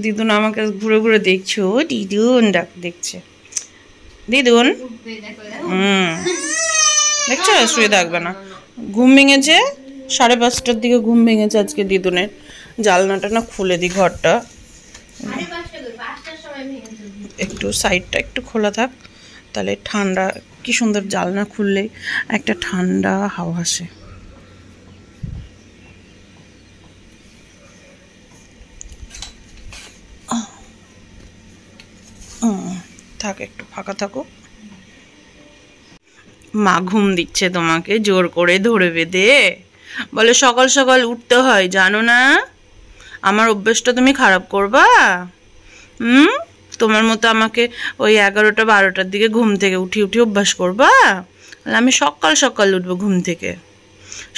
দিদুন আমাকে ঘুরে ঘুরে দেখছো, দিদুন দেখছে। দিদুন দেখছো, শুয়ে থাকবে না, ঘুম ভেঙেছে 5:30টার দিকে ঘুম ভেঙেছে আজকে দিদুনের। জানলাটা না খুলে দিই, ঘরটা একটু সাইডটা একটু খোলা থাক, তাহলে ঠান্ডা, কি সুন্দর জানলা খুললেই একটা ঠান্ডা হাওয়া আসে। থাক, একটু ফাঁকা থাকো। মা ঘুম দিচ্ছে তোমাকে জোর করে ধরে বেঁধে, বলে সকাল সকাল উঠতে হয় জানো না, আমার অভ্যেসটা তুমি খারাপ করবা। তোমার মতো আমাকে ওই 11টা 12টার দিকে ঘুম থেকে উঠি অভ্যাস করবা। আমি সকাল সকাল উঠবো ঘুম থেকে,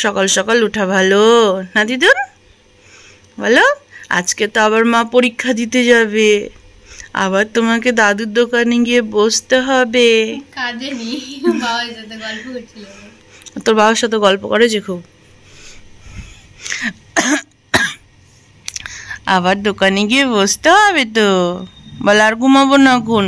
সকাল সকাল উঠা ভালো না দিদুন, বলো। আজকে তো আবার মা পরীক্ষা দিতে যাবে, আবার তোমাকে দাদুর দোকানে গিয়ে বসতে হবে। তোর বাবার সাথে গল্প করে যে খুব, আবার দোকানে গিয়ে বসতে হবে তো, বল আর ঘুমাবো না এখন,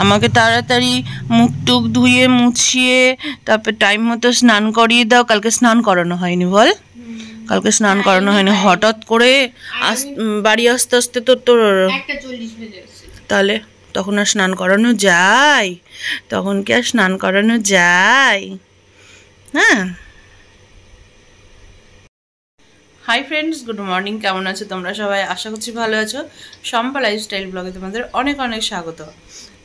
আমাকে তাড়াতাড়ি মুখ টুক ধুয়ে মুছিয়ে তারপর টাইম মতো স্নান করিয়ে দাও। কালকে স্নান করানো হয়নি বল, কালকে স্নান করানো হয়নি, হঠাৎ করে বাড়ি আসতে আসতে তোর তাহলে তখন আর স্নান করানো যায়? তখন কি আর স্নান করানো যায়? হ্যাঁ। হাই ফ্রেন্ডস, গুড মর্নিং, কেমন আছো তোমরা সবাই? আশা করছি ভালো আছো। শম্পা লাইফস্টাইল ব্লগে তোমাদের অনেক অনেক স্বাগত।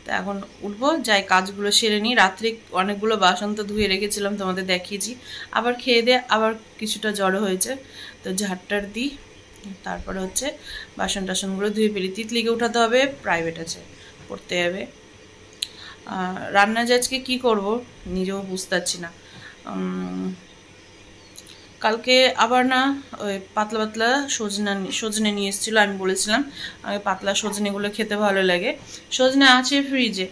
তো এখন উঠবো, যাই কাজগুলো সেরে নিই। রাত্রে অনেকগুলো বাসন তো ধুয়ে রেখেছিলাম, তোমাদের দেখিয়েছি। আবার খেয়ে দিয়ে আবার কিছুটা জড়ো হয়েছে, তো ঝাড়টার দিই, তারপরে হচ্ছে বাসন টাসনগুলো ধুয়ে ফেলি। তিতলিকে উঠাতে হবে, প্রাইভেট আছে, পড়তে যাবে। রান্না যে আজকে কী করবো নিজেও বুঝতে পারছি না। কালকে আবার না ওই পাতলা পাতলা সজনে নিয়ে এসেছিলো, আমি বলেছিলাম আমাকে পাতলা সজনেগুলো খেতে ভালো লাগে। সজনে আছে ফ্রিজে,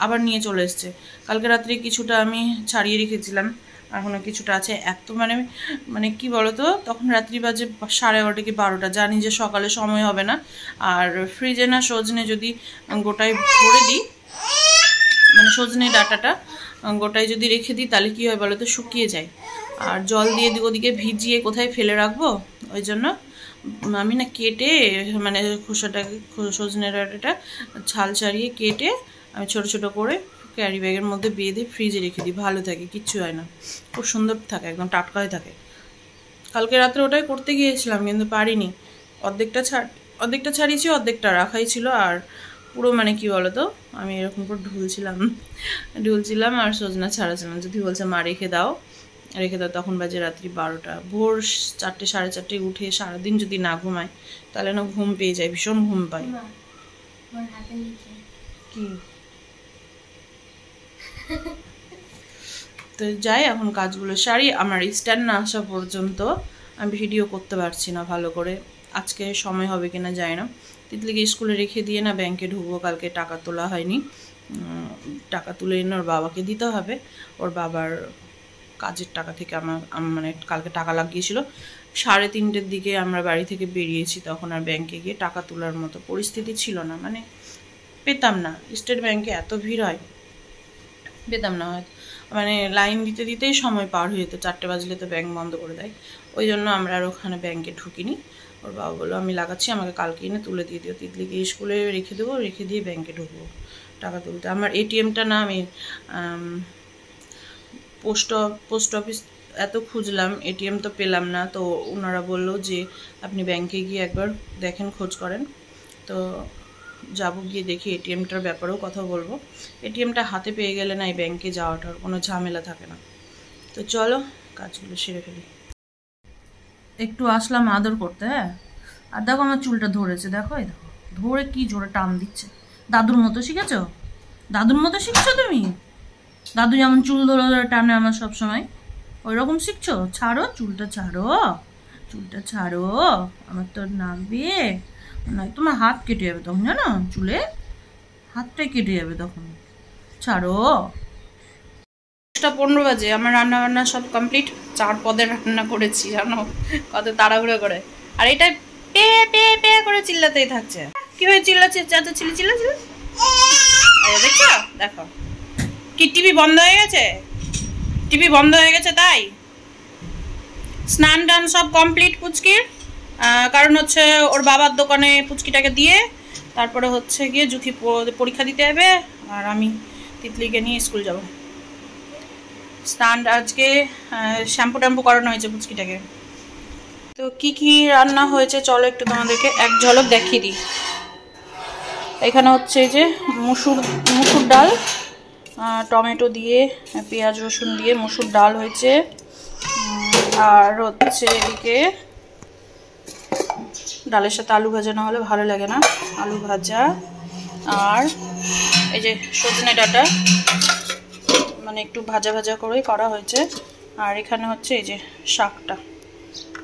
আবার নিয়ে চলে এসছে। কালকে রাত্রে কিছুটা আমি ছাড়িয়ে রেখেছিলাম, এখনও কিছুটা আছে। এত মানে কি বলতো, তখন রাত্রি বাজে 11:30 কি 12টা, জানি যে সকালে সময় হবে না। আর ফ্রিজে না সজনে যদি গোটায় ভরে দিই, মানে সজনে ডাঁটাটা গোটায় যদি রেখে দিই, তাহলে কী হয় বলো তো, শুকিয়ে যায়। আর জল দিয়ে ওদিকে ভিজিয়ে কোথায় ফেলে রাখবো, ওই জন্য আমি না কেটে, মানে খোসাটাকে, সজনে ডাঁটাটা ছাল ছাড়িয়ে কেটে আমি ছোট ছোট করে ক্যারি ব্যাগের মধ্যে বেঁধে ফ্রিজে রেখে দিই, ভালো থাকে, কিচ্ছু হয় না, খুব সুন্দর থাকে, একদম টাটকা হয়ে থাকে। কালকে রাত্রে ওটাই করতে গিয়েছিলাম, কিন্তু পারিনি। অর্ধেকটা ছাড়িয়েছি, অর্ধেকটা রাখাই ছিল। আর পুরো মানে কি বলতো, আমি এরকম করে ঢুলছিলাম আর সজনা ছাড়াছিলাম। যদি বলছে মা রেখে দাও, তখন বাজে রাত্রি 12টা। ভোর 4টে 4:30 উঠে সারাদিন যদি না ঘুমায়, তাহলে না ঘুম পেয়ে যায়, ভীষণ ঘুম পাই। কি তো যাই, এখন কাজগুলো সারি। আমার স্ট্যান্ড না আসা পর্যন্ত আমি ভিডিও করতে পারছি না ভালো করে। আজকে সময় হবে কিনা জানি না। তিতলিকে স্কুলে রেখে দিয়ে না ব্যাংকে ঢুকবো। কালকে টাকা তোলা হয়নি, টাকা তুলে এনে ওর বাবাকে দিতে হবে। ওর বাবার কাজের টাকা থেকে আমার মানে কালকে টাকা লাগিয়েছিল। 3:30টার দিকে আমরা বাড়ি থেকে বেরিয়েছি, তখন আর ব্যাংকে গিয়ে টাকা তোলার মতো পরিস্থিতি ছিল না, মানে পেতাম না। স্টেট ব্যাংকে এত ভিড় হয়, পেতাম না, হয় মানে লাইন দিতে দিতেই সময় পার হয়ে যেত। 4টে বাজলে তো ব্যাংক বন্ধ করে দেয়, ওই জন্য আমরা আর ওখানে ব্যাংকে ঢুকিনি। ওর বাবা বললো আমি লাগাচ্ছি, আমাকে কালকে এনে তুলে দিয়ে দিও। তিতলিকে স্কুলে রেখে দেবো, রেখে দিয়ে ব্যাংকে ঢুকবো টাকা তুলতে। আমার এটিএমটা না আমি পোস্ট অফিস এত খুঁজলাম, এটিএম তো পেলাম না। তো ওনারা বললো যে আপনি ব্যাংকে গিয়ে একবার দেখেন, খোঁজ করেন। তো যাবো, গিয়ে দেখি এটিএমটার ব্যাপারেও কথা বলবো। এটিএমটা হাতে পেয়ে গেলে না এই ব্যাংকে যাওয়াটার কোনো ঝামেলা থাকে না। তো চলো কাজগুলো সেরে ফেলি। একটু আসলাম আদর করতে। হ্যাঁ, আর দেখো আমার চুলটা ধরেছে, দেখো এই দেখো, ধরে কি জোরে টান দিচ্ছে। দাদুর মতো শিখেছো? দাদুর মতো শিখছো তুমি? দাদু যেমন চুল ধরে ধরে টানে আমার সব সময়, ওই রকম শিখছো? ছাড়ো চুলটা, ছাড়ো চুলটা, ছাড়ো। আমার তো নামবে না, তোমার হাত কেটে যাবে তখন, জানো, চুলে হাতটাই কেটে যাবে তখন, ছাড়ো। 10:15 বাজে, আমার রান্না বান্না সব কমপ্লিট। 4 পদের রান্না করেছি, জানো কত তাড়াহুড়ো করে। আর এটা পে পে পে করে চিল্লাতেই থাকছে। কিভাবে চিল্লাচ্ছে, চিল্লা দেখছো, দেখো কি টিভি বন্ধ হয়ে গেছে, টিভি বন্ধ হয়ে গেছে। তাই স্নান টান সব কমপ্লিট পুচকির, কারণ হচ্ছে ওর বাবার দোকানে পুচকিটাকে দিয়ে তারপরে হচ্ছে গিয়ে জুথি পরীক্ষা দিতে হবে, আর আমি তিতলিকে নিয়ে স্কুল যাব। স্নান আজকে শ্যাম্পু ট্যাম্পু করানো হয়েছে পুচকিটাকে। তো কি কি রান্না হয়েছে চলো একটু তোমাদেরকে এক ঝলক দেখিয়ে দিই। এখানে হচ্ছে এই যে মুসুর ডাল, টমেটো দিয়ে পেঁয়াজ রসুন দিয়ে মুসুর ডাল হয়েছে, আর হচ্ছে এদিকে ডালের সাথে আলু ভাজা না হলে ভালো লাগে না, আলু ভাজা, আর এই যে সজনে ডাঁটা মানে একটু ভাজা ভাজা করেই করা হয়েছে। আর এখানে হচ্ছে এই যে শাকটা,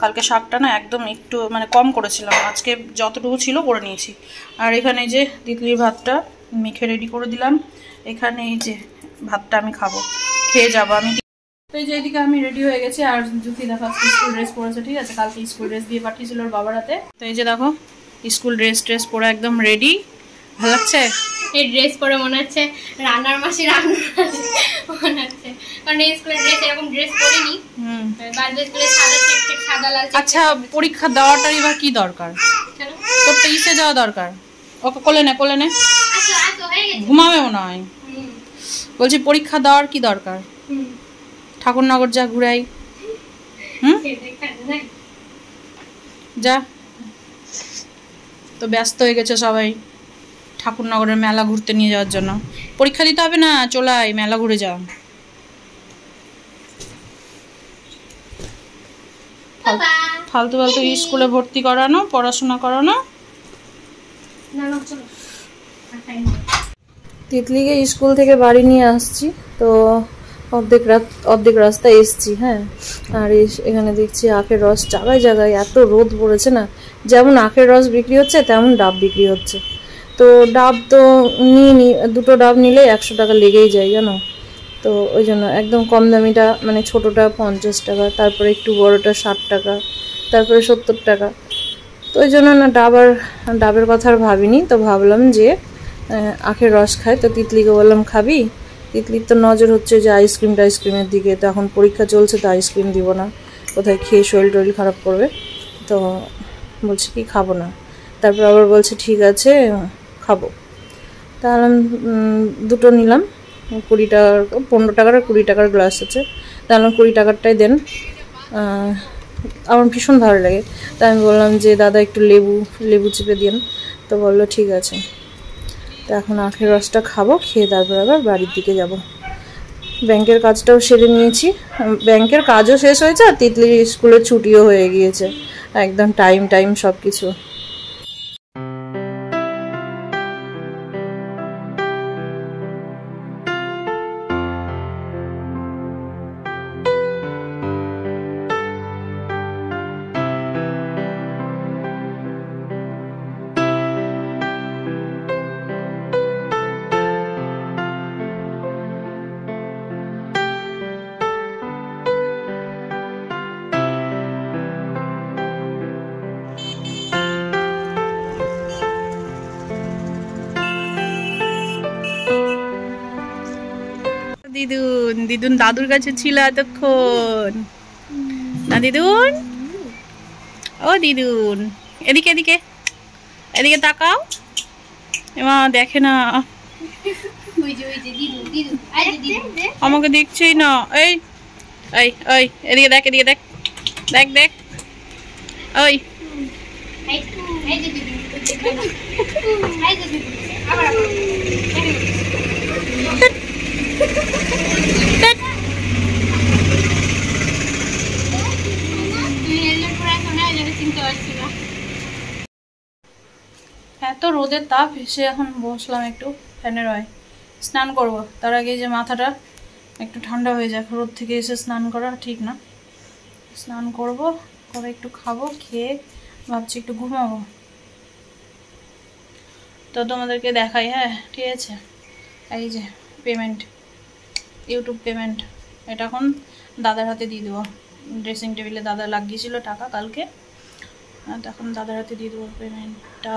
কালকে শাকটা না একদম একটু মানে কম করেছিলাম, আজকে যতটুকু ছিল করে নিয়েছি। আর এখানে এই যে তিতলির ভাতটা মেখে রেডি করে দিলাম, এখানে এই যে ভাতটা আমি খাবো, খেয়ে যাবো আমি। তো এই যে এদিকে আমি রেডি হয়ে গেছি, আর জুথি দেখো স্কুল ড্রেস পরেছে, ঠিক আছে, কালকে স্কুল ড্রেস দিয়ে পাঠিয়েছিল ওর বাবার হাতে। তো এই যে দেখো স্কুল ড্রেস পরে একদম রেডি, ভালো লাগছে। এই ড্রেস পরে মনে হচ্ছে রান্নার মাসি মনে হচ্ছে, কারণ এই স্কুলের ড্রেস এরকম ড্রেস পরিনি। বাড়িতে স্কুলে সাদা চেক সাদা লাল। আচ্ছা পরীক্ষা দেওয়াটারই বা কি দরকার, তোর তো ইসে যাওয়া দরকার। ওকে কোলে নে ঘুমাবে মনে হয়। বলছি পরীক্ষা দেওয়ার কি দরকার, ঠাকুরনগর যা ঘুরাই। যা, তো ব্যস্ত হয়ে গেছে সবাই ঠাকুরনগরের মেলা ঘুরতে নিয়ে যাওয়ার জন্য। পরীক্ষা দিতে হবে না, চলাই মেলা ঘুরে যা। ফালতু ফালতু স্কুলে ভর্তি করানো, পড়াশোনা করানো। তিতলিকে স্কুল থেকে বাড়ি নিয়ে আসছি, তো অর্ধেক রাস্তায় এসছি। হ্যাঁ, আর এখানে দেখছি আখের রস জায়গায় জায়গায়, এত রোদ পড়েছে না, যেমন আখের রস বিক্রি হচ্ছে তেমন ডাব বিক্রি হচ্ছে। তো ডাব তো নিইনি, দুটো ডাব নিলে 100 টাকা লেগেই যায় জানো। তো ওই জন্য একদম কম দামিটা মানে ছোটোটা 50 টাকা, তারপরে একটু বড়োটা 60 টাকা, তারপরে 70 টাকা। তো ওই জন্য না ডাবের কথা আর ভাবিনি, তো ভাবলাম যে আখের রস খাই। তো তিতলিকে বললাম খাবি, তিতলির তো নজর হচ্ছে যে আইসক্রিমের দিকে, তো এখন পরীক্ষা চলছে তো আইসক্রিম দিব না, কোথায় খেয়ে শরীর খারাপ করবে। তো বলছে কি খাবো না, তারপর আবার বলছে ঠিক আছে খাবো। তাহলে দুটো নিলাম, 20 টাকার 15 টাকার আর 20 টাকার গ্লাস আছে, তাহলে 20 টাকারটাই দেন, আমার ভীষণ ভালো লাগে। তাই আমি বললাম যে দাদা একটু লেবু চিপে দিন, তো বললো ঠিক আছে। তো এখন আখের রসটা খাবো, খেয়ে তারপর আবার বাড়ির দিকে যাব। ব্যাংকের কাজটাও সেরে নিয়েছি, ব্যাংকের কাজও শেষ হয়েছে, আর তিতলির স্কুলের ছুটিও হয়ে গিয়েছে, একদম টাইম সব কিছু। দিদুন দাদুর কাছে ছিল এতক্ষণ না। দিদুন, ও দিদুন, এদিকে তাকাও। এমা দেখে না, আমাকে দেখছেই না। এই এদিকে দেখ ওই এত রোদের তাপ, এসে এখন বসলাম একটু ফ্যানের হয়, স্নান করব। তার আগে যে মাথাটা একটু ঠান্ডা হয়ে যাক, রোদ থেকে এসে স্নান করা ঠিক না। স্নান করব, করে একটু খাবো, খেয়ে ভাবছি একটু ঘুমাবো। তো তোমাদেরকে দেখাই, হ্যাঁ ঠিক আছে। এই যে পেমেন্ট, ইউটিউব পেমেন্ট, এটা এখন দাদার হাতে দিয়ে দেবো। ড্রেসিং টেবিলে দাদা লাগিয়েছিল টাকা কালকে, এখন দাদার হাতে দিয়ে দেবো পেমেন্টটা।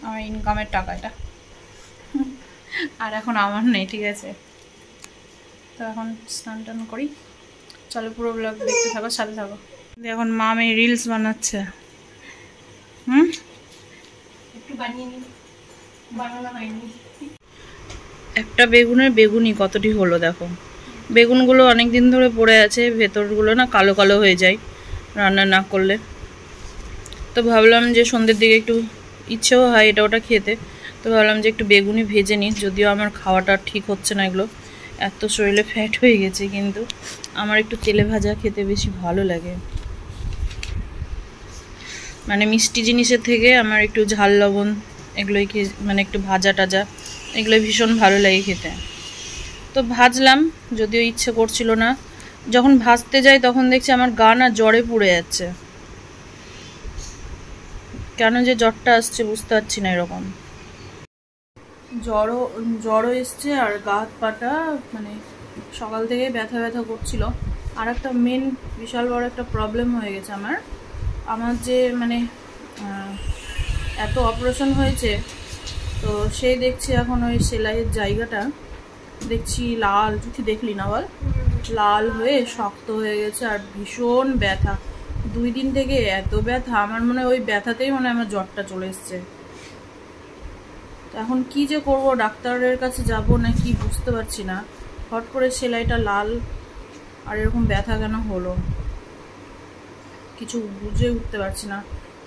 আমার ইনকামের টাকা এটা, আর এখন আমার নেই, ঠিক আছে। তো এখন স্নান টান করি, চলো পুরো ব্লগ দেখতে থাকো, সাথে থাকো। এখন মা মেয়ে রিলস বানাচ্ছে। একটু বানিয়ে নি, বানানো হয়নি। একটা বেগুনের বেগুনই কতটি হলো দেখো। বেগুনগুলো অনেক দিন ধরে পড়ে আছে, ভেতরগুলো না কালো কালো হয়ে যায় রান্না না করলে। তো ভাবলাম যে সন্ধ্যের দিকে একটু ইচ্ছেও হয় এটা ওটা খেতে, তো ভাবলাম যে একটু বেগুনি ভেজে নিই। যদিও আমার খাওয়াটা ঠিক হচ্ছে না, এগুলো এত শরীরে ফ্যাট হয়ে গেছে, কিন্তু আমার একটু তেলে ভাজা খেতে বেশি ভালো লাগে। মানে মিষ্টি জিনিসের থেকে আমার একটু ঝাল লবণ এগুলোই মানে একটু ভাজা টাজা এগুলোই ভীষণ ভালো লাগে খেতে। তো ভাজলাম, যদিও ইচ্ছে করছিল না। যখন ভাজতে যাই তখন দেখছি আমার গা না জ্বরে পুড়ে যাচ্ছে। কেন যে জ্বরটা আসছে বুঝতে পারছি না। এরকম জ্বরও এসছে, আর গা হাত পাটা মানে সকাল থেকে ব্যথা ব্যথা করছিল। আর একটা মেন বিশাল বড় একটা প্রবলেম হয়ে গেছে আমার যে মানে এত অপারেশন হয়েছে, তো সেই দেখছি এখন ওই সেলাইয়ের জায়গাটা দেখছি লাল, তুই দেখলি না বল, লাল হয়ে শক্ত হয়ে গেছে আর ভীষণ ব্যথা। 2 দিন থেকে এত ব্যথা, আমার মনে হয় ওই ব্যথাতেই মনে হয় আমার জ্বরটা চলে এসছে। এখন কি যে করব, ডাক্তারের কাছে যাব না কি বুঝতে পারছি না। হট করে সেলাইটা লাল আর এরকম ব্যথা কেন হলো কিছু বুঝে উঠতে পারছি না।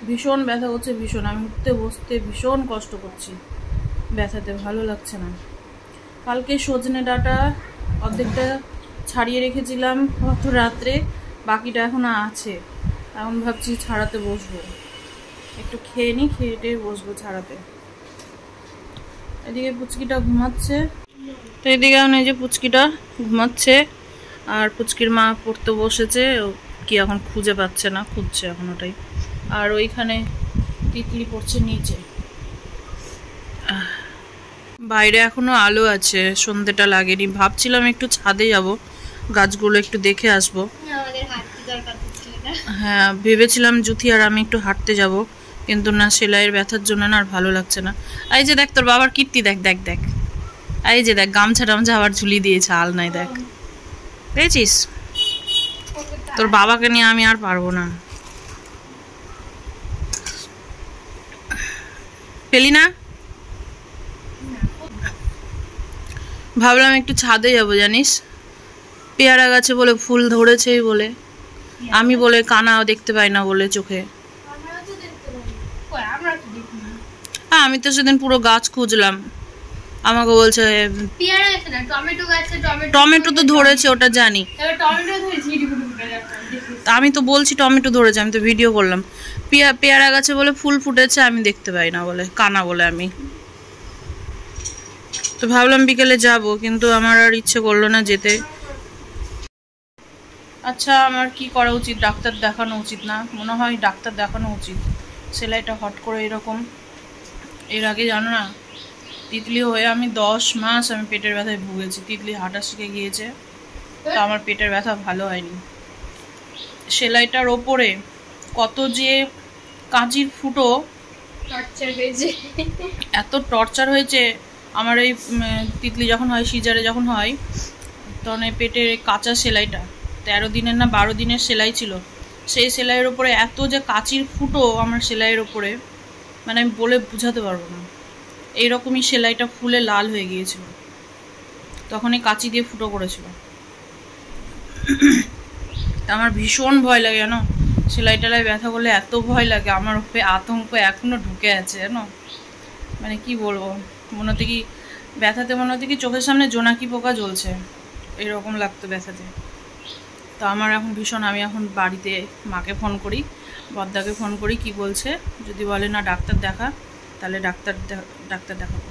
ভীষণ ব্যথা করছে, ভীষণ। আমি উঠতে বসতে ভীষণ কষ্ট করছি ব্যথাতে, ভালো লাগছে না। কালকে সজনে ডাঁটা অর্ধেকটা ছাড়িয়ে রেখেছিলাম গত রাত্রে, বাকিটা এখনো আছে। এখন ভাবছি ছাড়াতে বসবো, একটু খেয়ে নিই, খেয়ে বসবো ছাড়াতে। এদিকে পুচকিটা ঘুমাচ্ছে, তো এদিকে এখন এই যে পুচকিটা ঘুমাচ্ছে, আর পুচকির মা পড়তে বসেছে, কি এখন খুঁজে পাচ্ছে না, খুঁজছে এখন ওটাই। আর ওইখানে তিতলি পড়ছে নিচে। বাইরে এখনো আলো আছে, সন্ধ্যেটা লাগেনি। ভাবছিলাম একটু ছাদে যাব, গাছগুলো একটু দেখে আসবো। হ্যাঁ ভেবেছিলাম জুথি আর আমি একটু হাঁটতে যাব, কিন্তু না, সেলাইয়ের ব্যথার জন্য না আর ভালো লাগছে না। এই যে দেখ তোর বাবার কীর্তি, দেখ দেখ দেখ, এই যে দেখ গামছা টামছা আবার ঝুলিয়ে দিয়েছে আলনায়, দেখ দেখেছিস। তোর বাবাকে নিয়ে আমি আর পারবো না, ফেলি না। ভাবলাম একটু ছাদে যাব, জানিস, পেয়ারা গাছে বলে ফুল ধরেছে বলে, আমি বলে কানাও দেখতে পাই না বলে চোখে। হ্যাঁ আমি তো সেদিন পুরো গাছ খুঁজলাম, আমাকে বলছে টমেটো তো ধরেছে, ওটা জানি। আমি তো বলছি টমেটো ধরেছে, আমি তো ভিডিও করলাম। পেয়ারা গাছে বলে ফুল ফুটেছে, আমি দেখতে পাই না বলে, কানা বলে আমি। তো ভাবলাম বিকেলে যাব, কিন্তু আমার আর ইচ্ছে করলো না যেতে। আচ্ছা আমার কি করা উচিত? ডাক্তার দেখানো উচিত না? মনে হয় ডাক্তার দেখানো উচিত। সেলাইটা হট করে এরকম, এর আগে জানো না তিতলি হয়ে আমি 10 মাস আমি পেটের ব্যথায় ভুগেছি। তিতলি হাঁটা শিখে গিয়েছে, তো আমার পেটের ব্যথা ভালো হয়নি। সেলাইটার ওপরে কত যে কাঁচির ফুটো, এত টর্চার হয়েছে আমার। এই তিতলি যখন হয়, সিজারে যখন হয়, তখন এই পেটের কাঁচা সেলাইটা 13 দিনের না 12 দিনের সেলাই ছিল, সেই সেলাইয়ের ওপরে এত যে কাঁচির ফুটো আমার সেলাইয়ের ওপরে, মানে আমি বলে বুঝাতে পারবো না। এইরকমই সেলাইটা ফুলে লাল হয়ে গিয়েছিল, তখন এই কাঁচি দিয়ে ফুটো করেছিল। আমার ভীষণ ভয় লাগে জানো, সেলাই টেলাই ব্যথা করলে এত ভয় লাগে। আমার উপরে আতঙ্ক এখনো ঢুকে আছে জানো, মানে কি বলবো, মনে হতে কি ব্যথাতে, মনে হতে কি চোখের সামনে জোনাকি পোকা জ্বলছে, এরকম লাগতো ব্যথাতে। তো আমার এখন ভীষণ, আমি এখন বাড়িতে মাকে ফোন করি, বদ্দাকে ফোন করি, কি বলছে। যদি বলে না ডাক্তার দেখা, তাহলে ডাক্তার দেখাবো।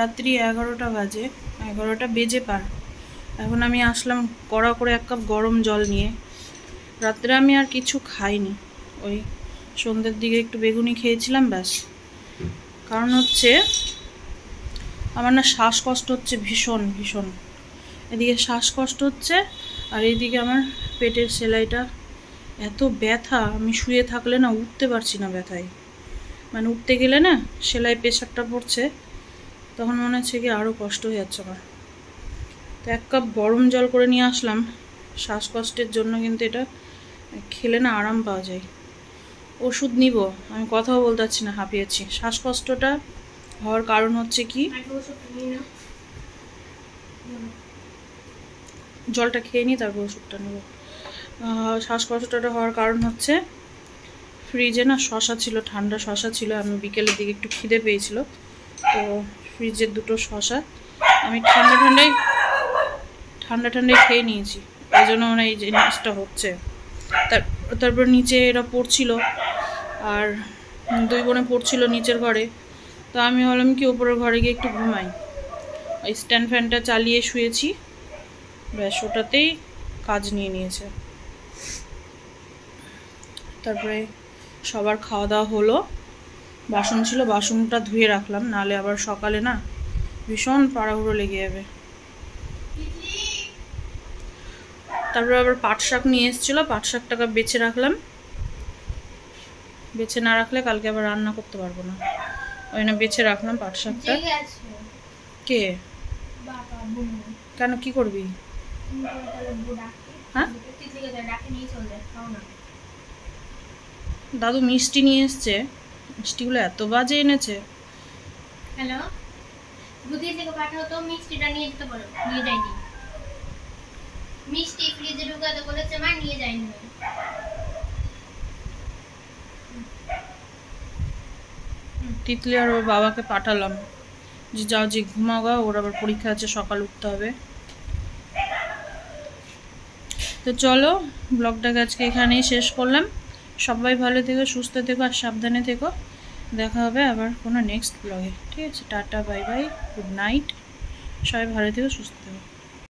রাত্রি 11টা বাজে, 11টা বেজে পার। এখন আমি আসলাম কড়া করে 1 কাপ গরম জল নিয়ে। রাত্রে আমি আর কিছু খাইনি, ওই সন্ধ্যের দিকে একটু বেগুনি খেয়েছিলাম ব্যাস। কারণ হচ্ছে আমার না শ্বাসকষ্ট হচ্ছে ভীষণ ভীষণ, এদিকে শ্বাসকষ্ট হচ্ছে আর এইদিকে আমার পেটের সেলাইটা এত ব্যথা, আমি শুয়ে থাকলে না উঠতে পারছি না ব্যথায়, মানে উঠতে গেলে না সেলাই প্রেশারটা পড়ছে, তখন মনে হচ্ছে কি আরও কষ্ট হয়ে যাচ্ছে আমার। তো 1 কাপ গরম জল করে নিয়ে আসলাম শ্বাসকষ্টের জন্য, কিন্তু এটা খেলে না আরাম পাওয়া যায়। ওষুধ নিব, আমি কথাও বলতে পারছি না, হাঁপিয়েছি। শ্বাসকষ্টটা হওয়ার কারণ হচ্ছে কি, জলটা খেয়ে নিই তারপর ওষুধটা নেব। শ্বাসকষ্টটা হওয়ার কারণ হচ্ছে ফ্রিজে না শশা ছিল, ঠান্ডা শশা ছিল, আমি বিকেলের দিকে একটু খিদে পেয়েছিল, তো ফ্রিজের 2টো শশা আমি ঠান্ডা ঠান্ডায় খেয়ে নিয়েছি, এই জন্য মানে এই জিনিসটা হচ্ছে। তারপর নিচে এরা পড়ছিল, আর 2 বোনে পড়ছিল নিচের ঘরে, তো আমি ভাবলাম কি ওপরের ঘরে গিয়ে একটু ঘুমাই, ওই স্ট্যান্ড ফ্যানটা চালিয়ে শুয়েছি, ব্যাস ওটাতেই কাজ নিয়ে নিয়েছে। তারপরে সবার খাওয়া দাওয়া হলো, বাসন ছিল বাসনটা ধুয়ে রাখলাম, নাহলে আবার সকালে না ভীষণ তাড়াহুড়ো লেগে যাবে। তারপরে আবার পাট শাক নিয়ে এসেছিলো, পাট শাকটাকে বেছে রাখলাম, বেছে না রাখলে কালকে আবার রান্না করতে পারবো না, ওই না বেছে রাখলাম পাট শাকটা। কে? কেন, কি করবি? হ্যাঁ, দাদু মিষ্টি নিয়ে এসছে, মিষ্টিগুলো এত বাজে এনেছে। হ্যালো, বুদ্ধি থেকে পাঠাও তো, মিষ্টিটা নিয়ে যেতে বলো, নিয়ে যাইনি। মিষ্টি ফ্রিজে ঢুকাতে বলেছে মা, নিয়ে যাইনি। তিতলি আর ওর বাবাকে পাঠালাম যে যাও যে ঘুমাও গা, ওর আবার পরীক্ষা আছে, সকাল উঠতে হবে। তো চলো ব্লগটাকে আজকে এখানেই শেষ করলাম। সবাই ভালো থেকো, সুস্থ থেকো আর সাবধানে থেকো। দেখা হবে আবার কোনো নেক্সট ব্লগে, ঠিক আছে? Tata, bye bye, good night, সবাই ভালো থেকো, সুস্থ থেকো।